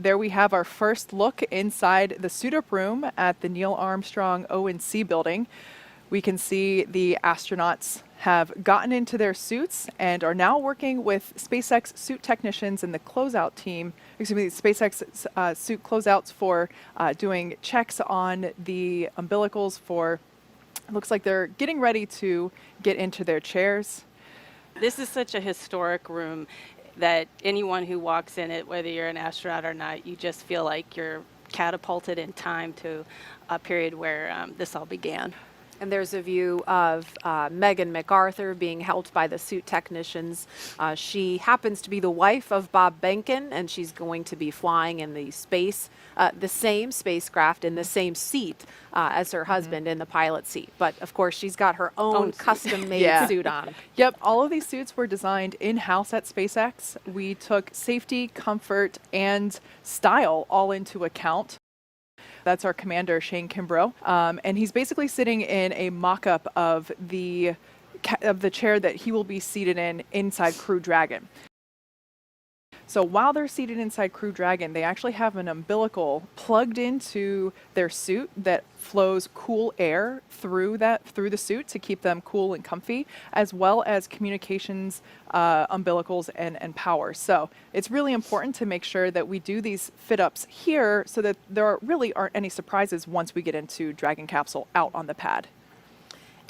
There we have our first look inside the suit-up room at the Neil Armstrong O&C building. We can see the astronauts have gotten into their suits and are now working with SpaceX suit technicians and the closeout team, SpaceX suit closeouts for doing checks on the umbilicals for, looks like they're getting ready to get into their chairs. This is such a historic room that anyone who walks in it, whether you're an astronaut or not, you just feel like you're catapulted in time to a period where this all began. And there's a view of Megan McArthur being helped by the suit technicians. She happens to be the wife of Bob Behnken, and she's going to be flying in the same spacecraft in the same seat as her husband in the pilot seat. But of course, she's got her own custom-made suit on. Yep, all of these suits were designed in-house at SpaceX. We took safety, comfort, and style all into account. That's our commander, Shane Kimbrough, and he's basically sitting in a mock-up of the chair that he will be seated in inside Crew Dragon. So while they're seated inside Crew Dragon, they actually have an umbilical plugged into their suit that flows cool air through the suit to keep them cool and comfy, as well as communications umbilicals and power. So it's really important to make sure that we do these fit-ups here so that there really aren't any surprises once we get into Dragon capsule out on the pad.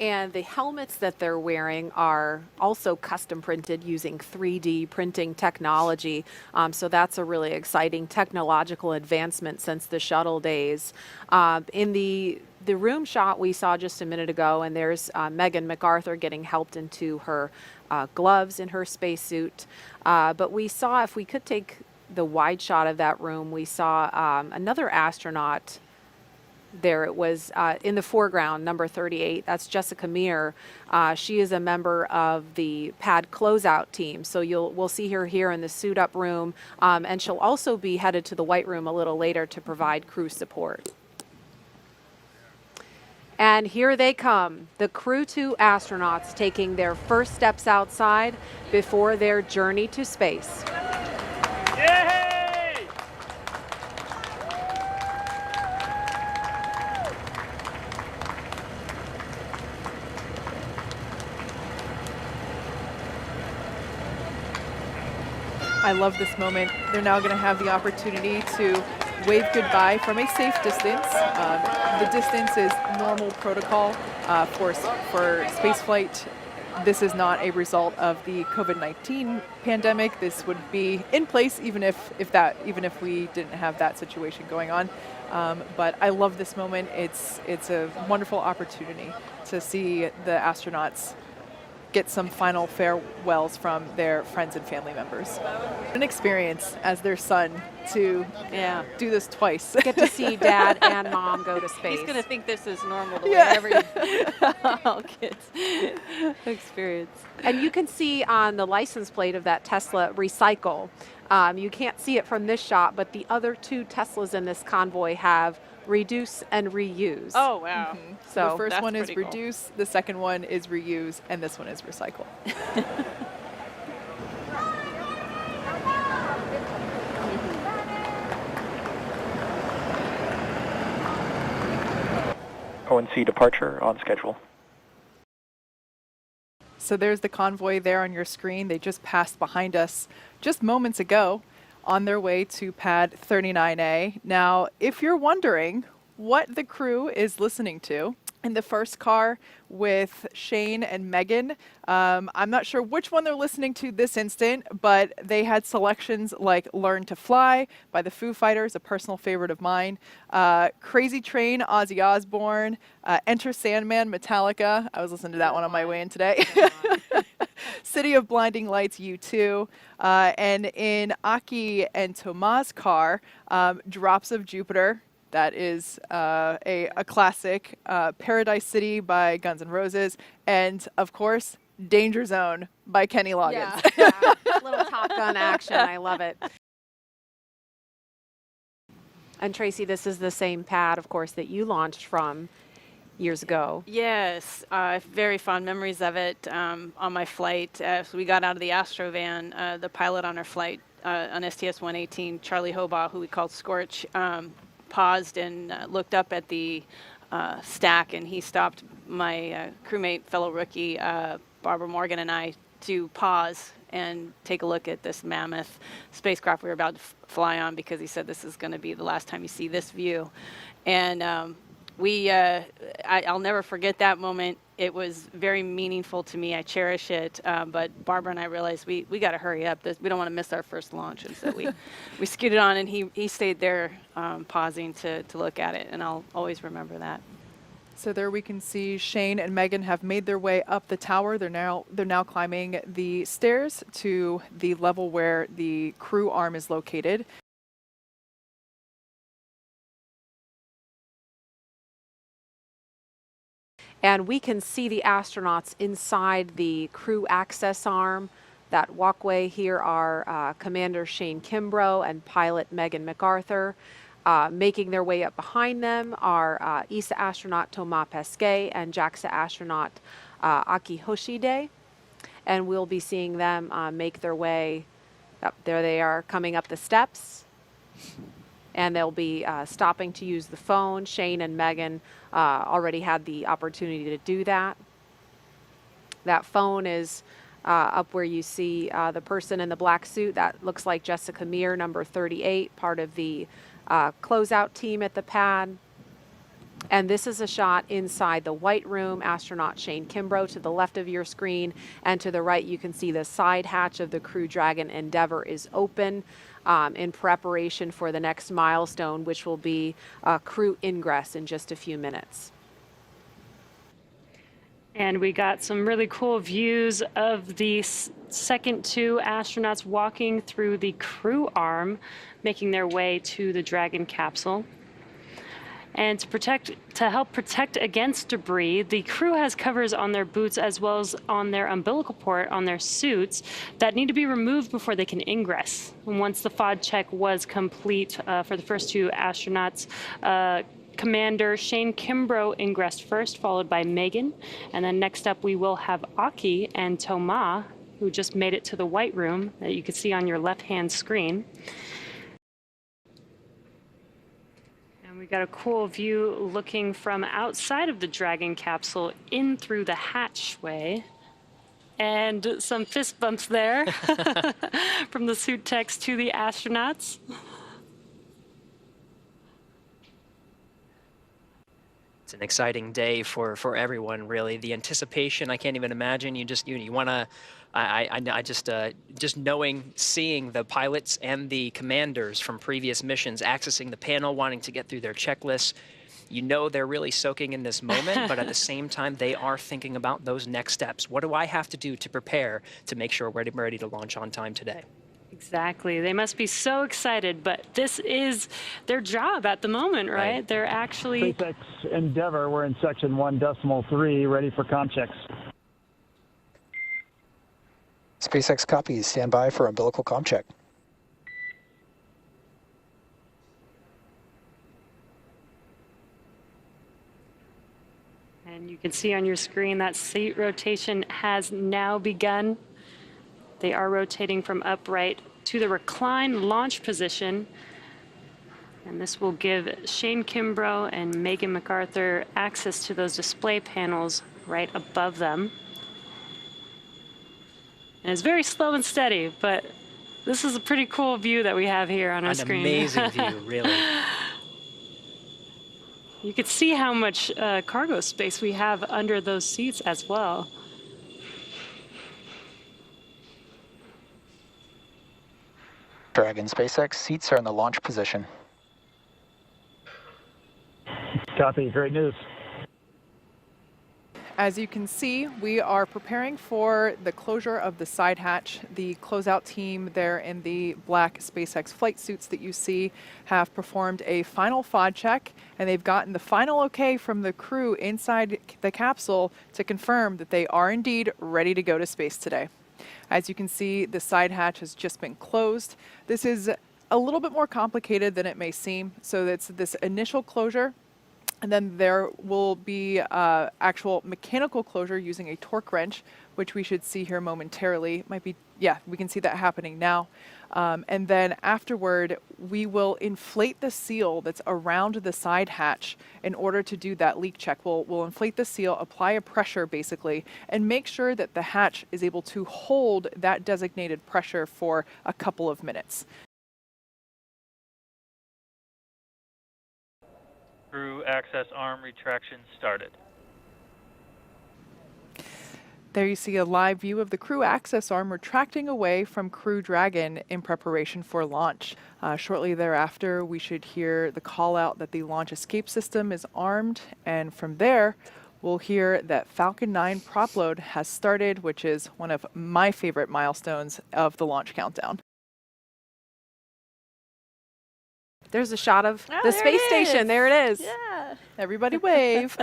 And the helmets that they're wearing are also custom printed using 3D printing technology. So that's a really exciting technological advancement since the shuttle days. In the room shot we saw just a minute ago, and there's Megan McArthur getting helped into her gloves in her spacesuit. But we saw, if we could take the wide shot of that room, we saw another astronaut. There it was in the foreground, number 38. That's Jessica Meir. She is a member of the pad closeout team. So we'll see her here in the suit up room. And she'll also be headed to the white room a little later to provide crew support. And here they come, the Crew-2 astronauts taking their first steps outside before their journey to space. Yay! I love this moment. They're now going to have the opportunity to wave goodbye from a safe distance. The distance is normal protocol for spaceflight. This is not a result of the COVID-19 pandemic. This would be in place even if we didn't have that situation going on. But I love this moment. It's a wonderful opportunity to see the astronauts get some final farewells from their friends and family members. An experience as their son to do this twice. Get to see dad and mom go to space. He's going to think this is normal the way every all kids experience. And you can see on the license plate of that Tesla, recycle. You can't see it from this shot, but the other two Teslas in this convoy have reduce and reuse. Oh, wow. Mm-hmm. So the first one is reduce, cool. The second one is reuse, and this one is recycle. O&C departure on schedule. So there's the convoy there on your screen. They just passed behind us just moments ago on their way to pad 39A. Now, if you're wondering what the crew is listening to, in the first car with Shane and Megan, I'm not sure which one they're listening to this instant, but they had selections like Learn to Fly by the Foo Fighters, a personal favorite of mine, Crazy Train, Ozzy Osbourne, Enter Sandman, Metallica. I was listening to that one on my way in today. City of Blinding Lights, U2. And in Aki and Tomas' car, Drops of Jupiter. That is a classic. Paradise City by Guns N' Roses. And, of course, Danger Zone by Kenny Loggins. Yeah. Little Top Gun action. I love it. And, Tracy, this is the same pad, of course, that you launched from. years ago. Yes, very fond memories of it on my flight. So we got out of the Astrovan. The pilot on our flight on STS-118, Charlie Hobaugh, who we called Scorch, paused and looked up at the stack, and he stopped my crewmate, fellow rookie, Barbara Morgan, and I to pause and take a look at this mammoth spacecraft we were about to fly on, because he said this is going to be the last time you see this view. And I'll never forget that moment. It was very meaningful to me. I cherish it. But Barbara and I realized we got to hurry up. We don't want to miss our first launch. And so we scooted on, and he stayed there pausing to look at it. And I'll always remember that. So there we can see Shane and Megan have made their way up the tower. They're now climbing the stairs to the level where the crew arm is located. And we can see the astronauts inside the crew access arm. That walkway here are Commander Shane Kimbrough and pilot Megan McArthur. Making their way up behind them are ESA astronaut Thomas Pesquet and JAXA astronaut Hoshide. And we'll be seeing them make their way up. There they are, coming up the steps. And they'll be stopping to use the phone. Shane and Megan already had the opportunity to do that. That phone is up where you see the person in the black suit. That looks like Jessica Meir, number 38, part of the closeout team at the pad. And this is a shot inside the white room. Astronaut Shane Kimbrough to the left of your screen, and to the right you can see the side hatch of the Crew Dragon Endeavour is open in preparation for the next milestone, which will be crew ingress in just a few minutes. And we got some really cool views of the second two astronauts walking through the crew arm, making their way to the Dragon capsule. And to help protect against debris, the crew has covers on their boots as well as on their umbilical port on their suits that need to be removed before they can ingress. And once the FOD check was complete for the first two astronauts, Commander Shane Kimbrough ingressed first, followed by Megan. And then next up we will have Aki and Thomas, who just made it to the white room that you can see on your left-hand screen. We got a cool view looking from outside of the Dragon capsule in through the hatchway. And some fist bumps there from the suit techs to the astronauts. It's an exciting day for everyone, really. The anticipation, I can't even imagine. You want to, just knowing, seeing the pilots and the commanders from previous missions accessing the panel, wanting to get through their checklists. You know they're really soaking in this moment, but at the same time, they are thinking about those next steps. What do I have to do to prepare to make sure we're ready to launch on time today? Exactly. They must be so excited, but this is their job at the moment, right? They're actually... SpaceX Endeavour, we're in section 1.3, ready for comm checks. SpaceX copies. Stand by for umbilical comm check. And you can see on your screen that seat rotation has now begun. They are rotating from upright to the recline launch position. And this will give Shane Kimbrough and Megan McArthur access to those display panels right above them. And it's very slow and steady, but this is a pretty cool view that we have here on our screen. An amazing view, really. You can see how much cargo space we have under those seats as well. Dragon SpaceX seats are in the launch position. Copy. Great news. As you can see, we are preparing for the closure of the side hatch. The closeout team there in the black SpaceX flight suits that you see have performed a final FOD check, and they've gotten the final okay from the crew inside the capsule to confirm that they are indeed ready to go to space today. As you can see, the side hatch has just been closed. This is a little bit more complicated than it may seem. So it's this initial closure And then there will be actual mechanical closure using a torque wrench, which we should see here momentarily. Might be, yeah, we can see that happening now. And then afterward, we will inflate the seal that's around the side hatch in order to do that leak check. We'll inflate the seal, apply a pressure basically, and make sure that the hatch is able to hold that designated pressure for a couple of minutes. Crew access arm retraction started. There you see a live view of the crew access arm retracting away from Crew Dragon in preparation for launch. Shortly thereafter, we should hear the call out that the launch escape system is armed, and from there, we'll hear that Falcon 9 prop load has started, which is one of my favorite milestones of the launch countdown. There's a shot of Oh, the there space it station. is. There it is. Yeah. Everybody wave.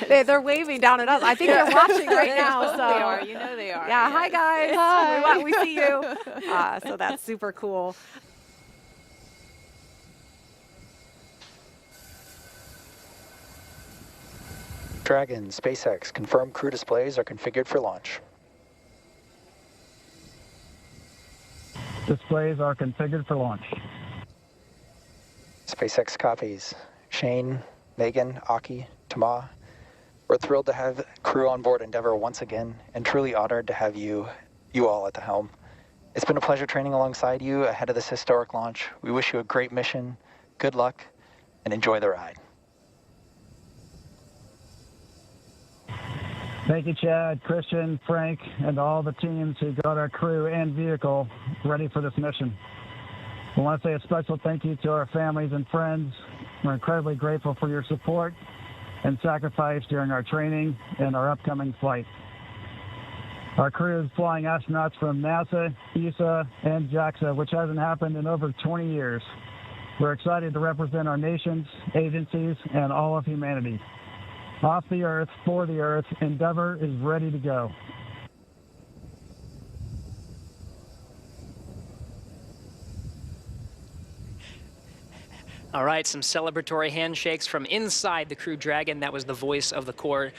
They're waving down at us. I think they're watching right now. So They are. You know they are. yeah, hi yes. guys. Hi. We see you. So that's super cool. Dragon, SpaceX, confirmed crew displays are configured for launch. Displays are configured for launch. SpaceX copies. Shane, Megan, Aki, Tama. We're thrilled to have crew on board Endeavour once again, and truly honored to have you all at the helm. It's been a pleasure training alongside you ahead of this historic launch. We wish you a great mission, good luck, and enjoy the ride. Thank you, Chad, Christian, Frank, and all the teams who got our crew and vehicle ready for this mission. We want to say a special thank you to our families and friends. We're incredibly grateful for your support and sacrifice during our training and our upcoming flight. Our crew is flying astronauts from NASA, ESA, and JAXA, which hasn't happened in over 20 years. We're excited to represent our nations, agencies, and all of humanity. Off the Earth, for the Earth, Endeavour is ready to go. All right, some celebratory handshakes from inside the Crew Dragon. That was the voice of the Corps,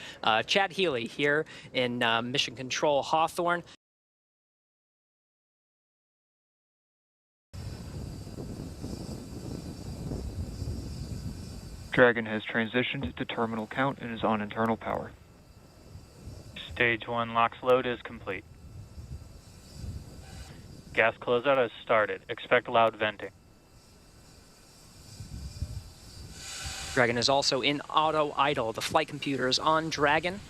Chad Healy, here in Mission Control Hawthorne. Dragon has transitioned to terminal count and is on internal power. Stage 1 LOX load is complete. Gas closeout has started. Expect loud venting. Dragon is also in auto idle. The flight computers on Dragon,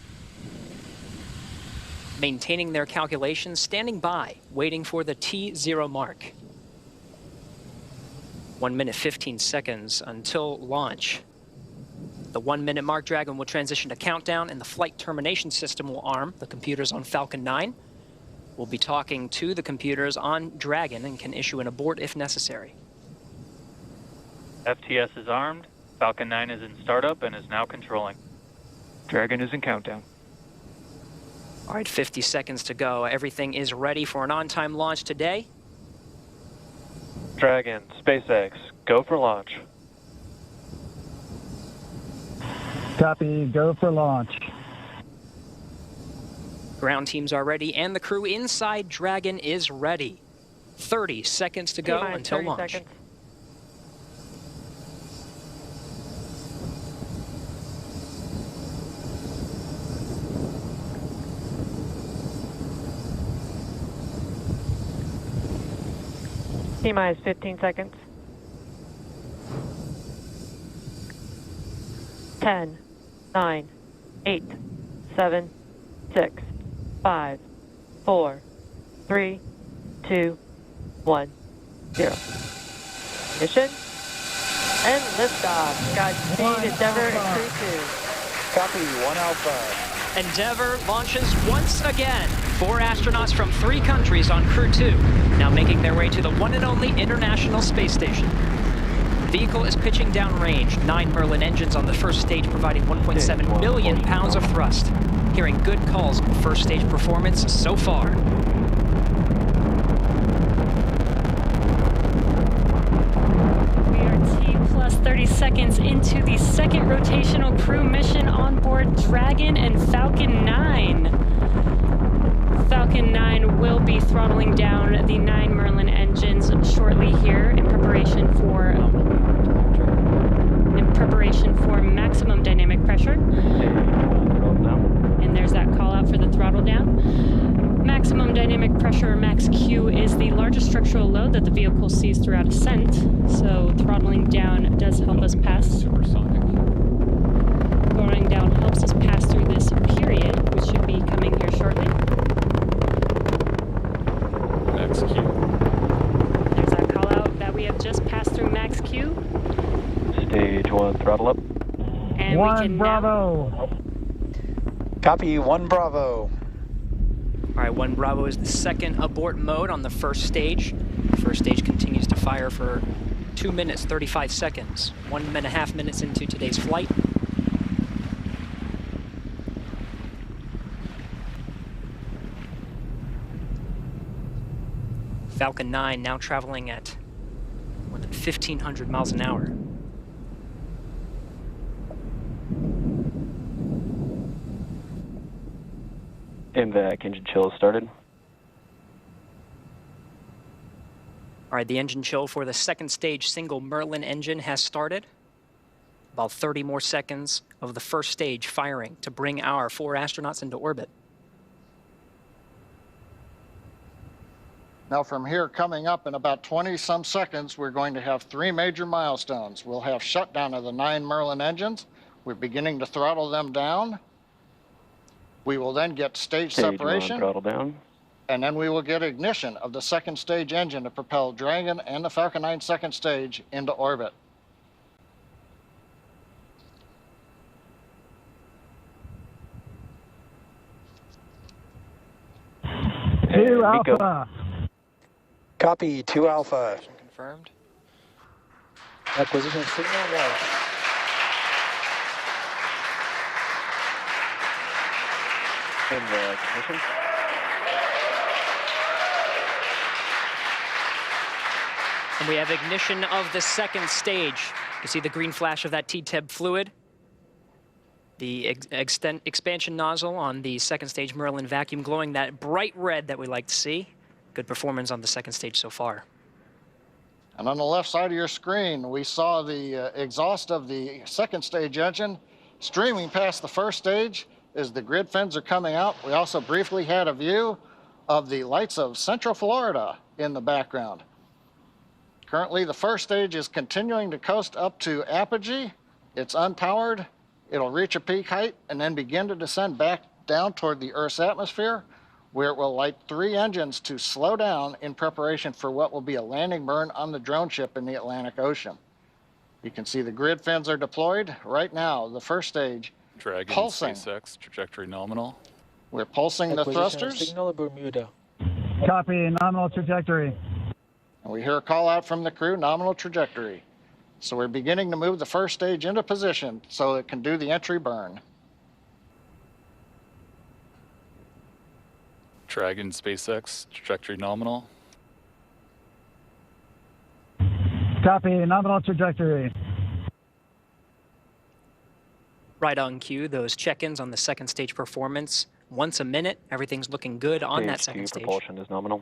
maintaining their calculations, standing by, waiting for the T0 mark. 1 minute, 15 seconds until launch. The 1 minute mark, Dragon will transition to countdown, and the flight termination system will arm the computers on Falcon 9. We'll be talking to the computers on Dragon and can issue an abort if necessary. FTS is armed. Falcon 9 is in startup and is now controlling. Dragon is in countdown. All right, 50 seconds to go. Everything is ready for an on-time launch today. Dragon, SpaceX, go for launch. Copy, go for launch. Ground teams are ready, and the crew inside Dragon is ready. 30 seconds to go until launch. Seconds. T-minus 15 seconds. 10, 9, 8, 7, 6, 5, 4, 3, 2, 1, 0. Mission and liftoff. Godspeed, Endeavour and Crew-2. Copy, 1 Alpha. Endeavour launches once again. 4 astronauts from 3 countries on Crew-2, now making their way to the one and only International Space Station. The vehicle is pitching downrange. 9 Merlin engines on the first stage, providing 1.7 million pounds of thrust. Hearing good calls on first stage performance so far. We are T plus 36. seconds into the second rotational crew mission on board Dragon and Falcon 9. Falcon 9 will be throttling down the 9 Merlin engines shortly here in preparation for maximum dynamic pressure. And there's that call out for the throttle down. Maximum dynamic pressure, or max Q, is the largest structural load that the vehicle sees throughout ascent. So throttling down does help us pass. Supersonic. Throttling down helps us pass through this period, which should be coming here shortly. Max Q. There's that call out that we have just passed through max Q. Stage 1, throttle up. And we One can Bravo. Copy, 1 Bravo. All right, 1 Bravo is the second abort mode on the first stage. The first stage continues to fire for 2 minutes, 35 seconds. 1.5 minutes into today's flight. Falcon 9 now traveling at more than 1,500 miles an hour. MVAC engine chill started. All right, the engine chill for the second stage single Merlin engine has started. About 30 more seconds of the first stage firing to bring our 4 astronauts into orbit. Now from here, coming up in about 20-some seconds, we're going to have 3 major milestones. We'll have shutdown of the 9 Merlin engines. We're beginning to throttle them down. We will then get stage separation. 1, throttle down. And then we will get ignition of the second stage engine to propel Dragon and the Falcon 9 second stage into orbit. Two Nico. Alpha. Copy, 2 Alpha. Confirmed. Acquisition signal lost. MVAC ignition. And we have ignition of the second stage. You see the green flash of that T-TEB fluid. The expansion nozzle on the second stage Merlin vacuum glowing that bright red that we like to see. Good performance on the second stage so far. And on the left side of your screen, we saw the exhaust of the second stage engine streaming past the first stage as the grid fins are coming out. We also briefly had a view of the lights of Central Florida in the background. Currently, the first stage is continuing to coast up to apogee. It's unpowered. It'll reach a peak height and then begin to descend back down toward the Earth's atmosphere, where it will light 3 engines to slow down in preparation for what will be a landing burn on the drone ship in the Atlantic Ocean. You can see the grid fins are deployed. Right now, the first stage Dragon, pulsing. SpaceX, trajectory nominal. We're pulsing the thrusters. Signal Bermuda. Copy, nominal trajectory. And we hear a call out from the crew, nominal trajectory. So we're beginning to move the first stage into position so it can do the entry burn. Dragon, SpaceX, trajectory nominal. Copy, nominal trajectory. Right on cue, those check-ins on the second stage performance. Once a minute, everything's looking good on that second Stage 2 stage. propulsion is nominal.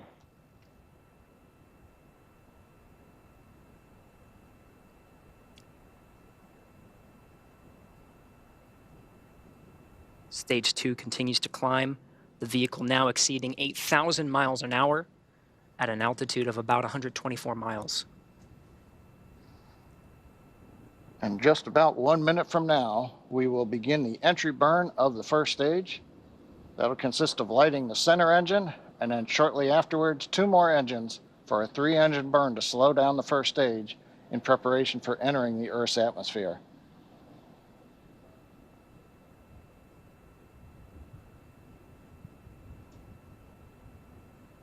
Stage 2 continues to climb. The vehicle now exceeding 8,000 miles an hour at an altitude of about 124 miles. And just about 1 minute from now, we will begin the entry burn of the first stage. That'll consist of lighting the center engine, and then shortly afterwards, 2 more engines for a 3-engine burn to slow down the first stage in preparation for entering the Earth's atmosphere.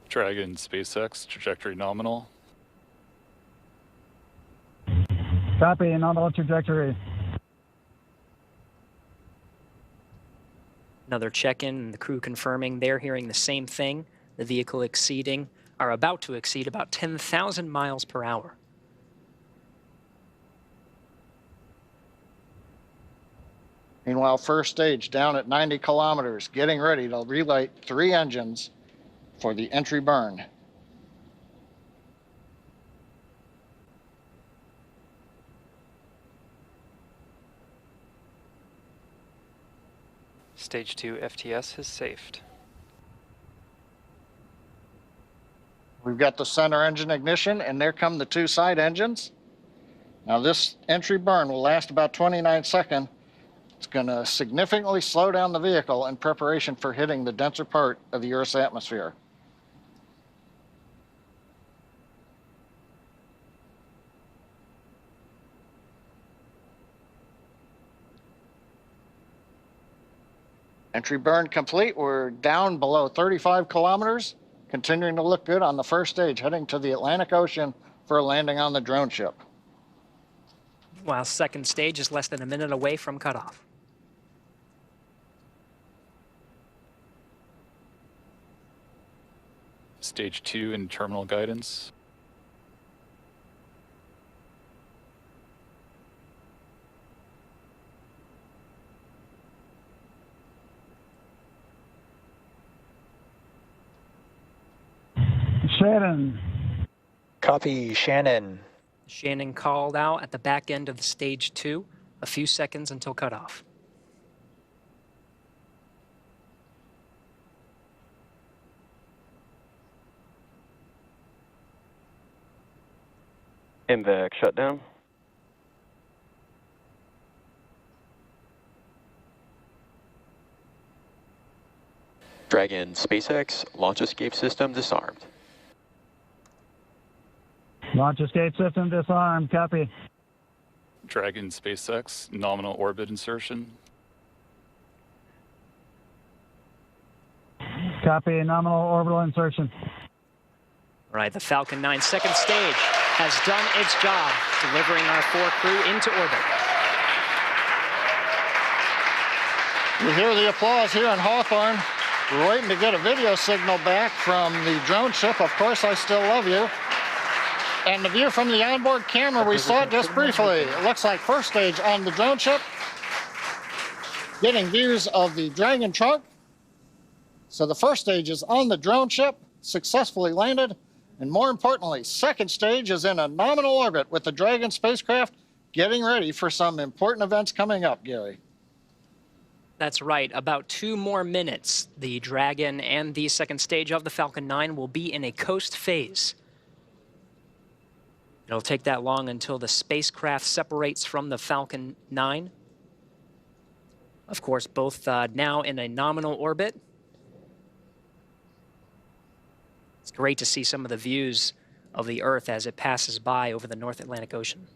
Dragon, SpaceX, trajectory nominal. Copy, nominal trajectory. Another check-in, and the crew confirming they're hearing the same thing. The vehicle exceeding, are about to exceed about 10,000 miles per hour. Meanwhile, first stage down at 90 kilometers, getting ready to relight 3 engines for the entry burn. Stage 2 FTS has safed. We've got the center engine ignition, and there come the 2 side engines. Now this entry burn will last about 29 seconds. It's going to significantly slow down the vehicle in preparation for hitting the denser part of the Earth's atmosphere. Entry burn complete. We're down below 35 kilometers, continuing to look good on the first stage, heading to the Atlantic Ocean for a landing on the drone ship. While second stage is less than a minute away from cutoff. Stage 2 in terminal guidance. Shannon. Copy, Shannon. Shannon called out at the back end of the stage 2, a few seconds until cutoff. MVAC shutdown. Dragon SpaceX launch escape system disarmed. Launch escape system disarmed. Copy. Dragon SpaceX nominal orbit insertion. Copy. Nominal orbital insertion. All right, the Falcon 9 second stage has done its job, delivering our 4 crew into orbit. You hear the applause here in Hawthorne. We're waiting to get a video signal back from the drone ship. Of course, I still love you. And the view from the onboard camera, we saw it just briefly. It looks like first stage on the drone ship. Getting views of the Dragon trunk. So the first stage is on the drone ship, successfully landed. And more importantly, second stage is in a nominal orbit with the Dragon spacecraft, getting ready for some important events coming up, Gary. That's right. About 2 more minutes. The Dragon and the second stage of the Falcon 9 will be in a coast phase. It'll take that long until the spacecraft separates from the Falcon 9. Of course, both now in a nominal orbit. It's great to see some of the views of the Earth as it passes by over the North Atlantic Ocean.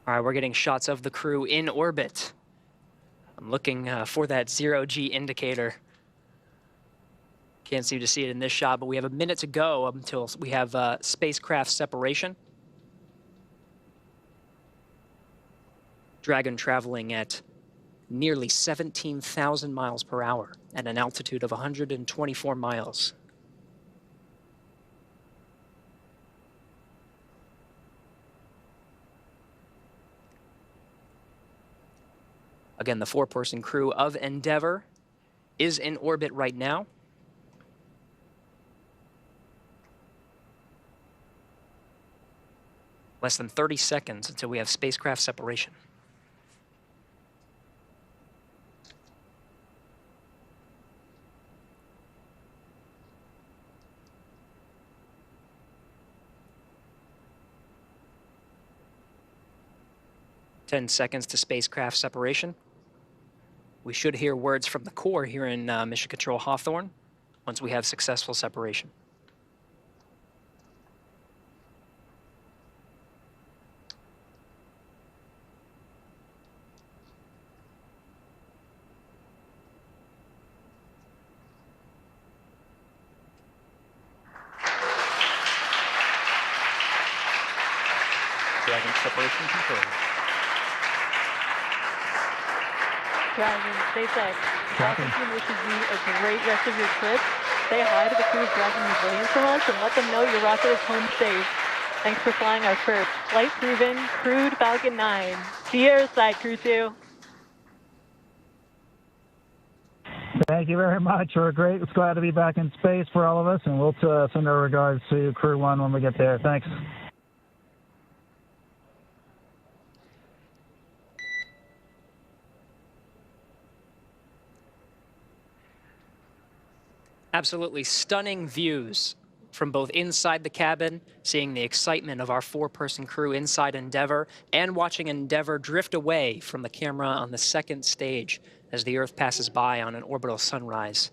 All right, we're getting shots of the crew in orbit. I'm looking for that 0G indicator. Can't seem to see it in this shot, but we have a minute to go until we have spacecraft separation. Dragon traveling at nearly 17,000 miles per hour at an altitude of 124 miles. Again, the 4-person crew of Endeavour is in orbit right now. Less than 30 seconds until we have spacecraft separation. Ten seconds to spacecraft separation. We should hear words from the core here in Mission Control Hawthorne once we have successful separation. Dragon separation control. Dragon, SpaceX. Dragon. Team wishes you a great rest of your trip. Say hi to the crew of Dragon who's waiting for us and let them know your rocket is home safe. Thanks for flying our first flight-proven, crewed Falcon 9. See you Aerospace Crew-2. Thank you very much. We're great. It's glad to be back in space for all of us, and we'll send our regards to Crew 1 when we get there. Thanks. Absolutely stunning views from both inside the cabin, seeing the excitement of our 4-person crew inside Endeavour, and watching Endeavour drift away from the camera on the second stage as the Earth passes by on an orbital sunrise.